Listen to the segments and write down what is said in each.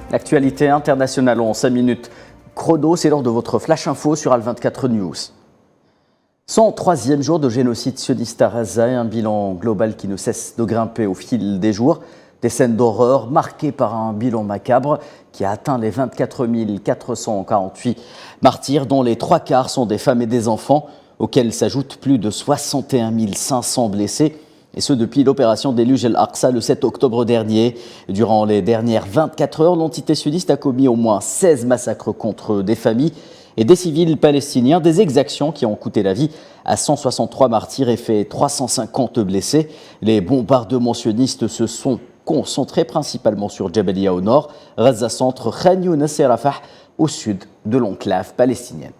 L'actualité internationale en 5 minutes chrono, c'est l'heure de votre flash info sur Al24 News. 103e jour de génocide sioniste à Gaza et un bilan global qui ne cesse de grimper au fil des jours. Des scènes d'horreur marquées par un bilan macabre qui a atteint les 24 448 martyrs, dont les 3/4 sont des femmes et des enfants, auxquels s'ajoutent plus de 61 500 blessés. Et ce depuis l'opération déluge El-Aqsa le 7 octobre dernier. Durant les dernières 24 heures, l'entité sioniste a commis au moins 16 massacres contre des familles et des civils palestiniens, des exactions qui ont coûté la vie à 163 martyrs et fait 350 blessés. Les bombardements sionistes se sont concentrés principalement sur Jabalia au nord, Gaza centre, Khan Younes et Rafah au sud de l'enclave palestinienne.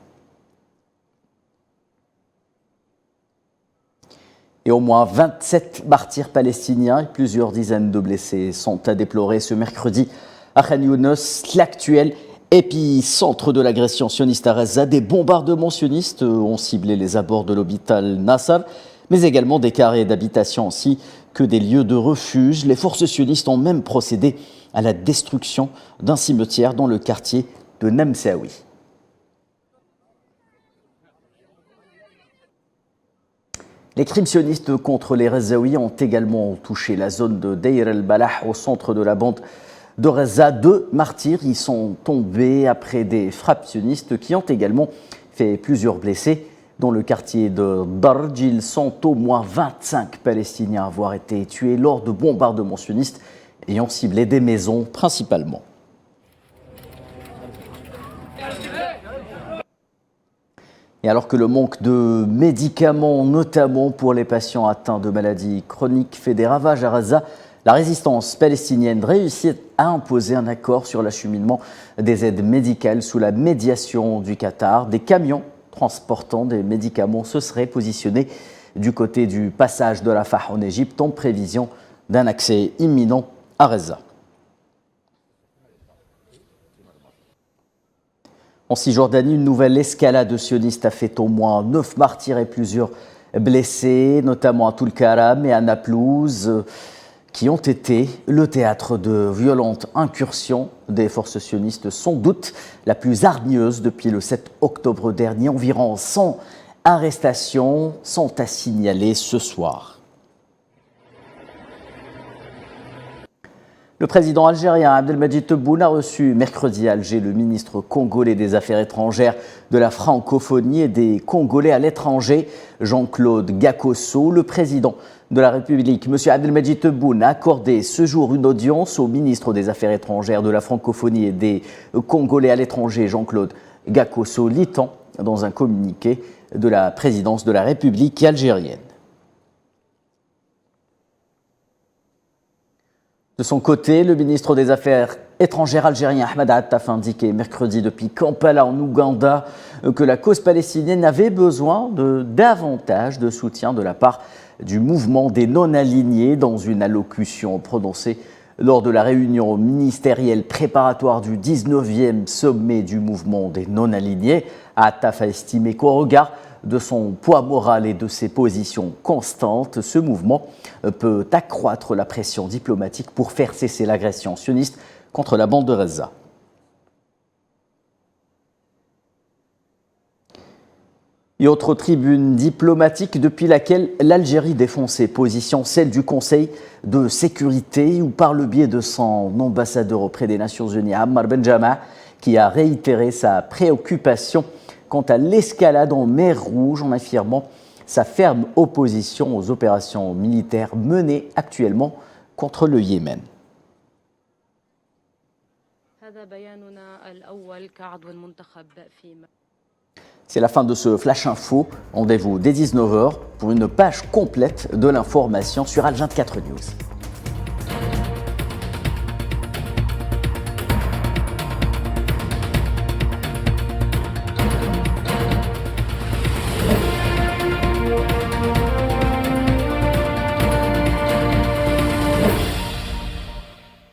Et au moins 27 martyrs palestiniens et plusieurs dizaines de blessés sont à déplorer ce mercredi à Khan Younes, l'actuel épicentre de l'agression sioniste à Gaza. Des bombardements sionistes ont ciblé les abords de l'hôpital Nasser, mais également des carrés d'habitation ainsi que des lieux de refuge. Les forces sionistes ont même procédé à la destruction d'un cimetière dans le quartier de Namsaoui. Les crimes sionistes contre les Gazaouis ont également touché la zone de Deir el-Balah au centre de la bande de Gaza. 2 martyrs y sont tombés après des frappes sionistes qui ont également fait plusieurs blessés. Dans le quartier de Darj, ils sont au moins 25 Palestiniens à avoir été tués lors de bombardements sionistes ayant ciblé des maisons principalement. Et alors que le manque de médicaments, notamment pour les patients atteints de maladies chroniques, fait des ravages à Gaza, la résistance palestinienne réussit à imposer un accord sur l'acheminement des aides médicales sous la médiation du Qatar. Des camions transportant des médicaments se seraient positionnés du côté du passage de Rafah en Égypte en prévision d'un accès imminent à Gaza. En Cisjordanie, une nouvelle escalade sioniste a fait au moins 9 martyrs et plusieurs blessés, notamment à Tulkaram et à Naplouse, qui ont été le théâtre de violentes incursions des forces sionistes, sans doute la plus hargneuse depuis le 7 octobre dernier. Environ 100 arrestations sont à signaler ce soir. Le président algérien Abdelmadjid Tebboune a reçu mercredi à Alger le ministre congolais des Affaires étrangères, de la francophonie et des Congolais à l'étranger, Jean-Claude Gakosso. Le président de la République, M. Abdelmadjid Tebboune, a accordé ce jour une audience au ministre des Affaires étrangères, de la francophonie et des Congolais à l'étranger, Jean-Claude Gakosso, lit-on dans un communiqué de la présidence de la République algérienne. De son côté, le ministre des Affaires étrangères algérien Ahmed Attaf a indiqué mercredi depuis Kampala en Ouganda que la cause palestinienne avait besoin de davantage de soutien de la part du mouvement des non-alignés. Dans une allocution prononcée lors de la réunion ministérielle préparatoire du 19e sommet du mouvement des non-alignés, Attaf a estimé qu'au regard de son poids moral et de ses positions constantes, ce mouvement peut accroître la pression diplomatique pour faire cesser l'agression sioniste contre la bande de Gaza. Et autre tribune diplomatique depuis laquelle l'Algérie défend ses positions, celle du Conseil de sécurité, où par le biais de son ambassadeur auprès des Nations Unies, Ammar Benjama, qui a réitéré sa préoccupation quant à l'escalade en mer Rouge, en affirmant sa ferme opposition aux opérations militaires menées actuellement contre le Yémen. C'est la fin de ce Flash Info. Rendez-vous dès 19h pour une page complète de l'information sur Al24 News.